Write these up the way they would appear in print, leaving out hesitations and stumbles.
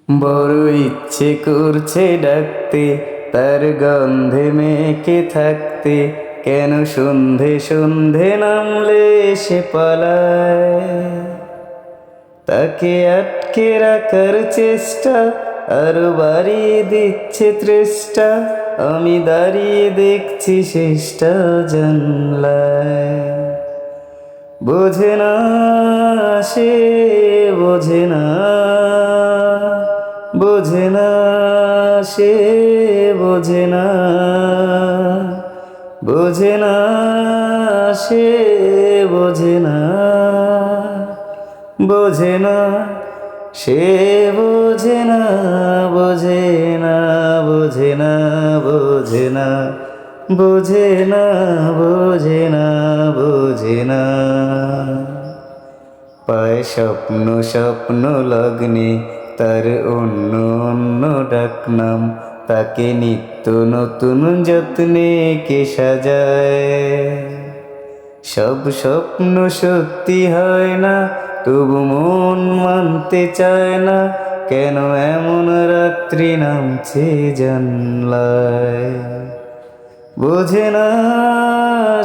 বড় ইচ্ছে করছে ডাকতে, তার গন্ধে মেখে থাকতে, কেন সন্ধে সন্ধে নামলে সে পালায়। তাকে আটকে রাখার চেষ্টা আরো বাড়িয়ে দিচ্ছে তৃষ্টা, আমি দাঁড়িয়ে দেখছি শেষটা জানলায়। বোঝে না সে, বোঝে না, বোঝে না সে, বোঝে না, বোঝে না সে, বোঝে না, বোঝে না সে, বোঝে না, বোঝে না, বোঝে না, বোঝে না, বোঝে না, বোঝে না, বোঝে না। পায় স্বপ্ন স্বপ্ন লগ্নে তার অন্য অন্য ডাকনাম, তাকে নিত্য নতুন যত্নে কে সাজায়। সব স্বপ্ন সত্যি হয় না, তবু মন মানতে চায় না, কেন এমন রাত্রি নামছে জানলায়। বোঝে না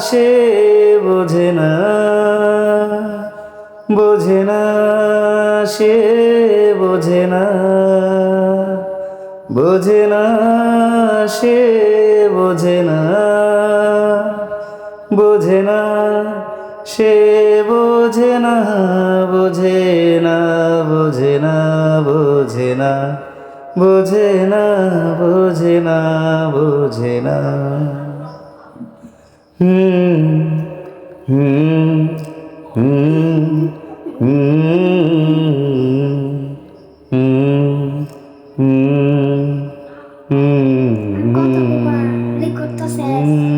সে, বোঝে না, বোঝে না সে, বোঝে না, বোঝে না সে, বোঝে না, বোঝে না সে, বোঝে না, বোঝে না, বোঝে না, বোঝে না, বোঝে না, বোঝে না, বোঝে না। হুম হুম হুম হুম হুম হুম কত বার রেকর্ড তো শেষ।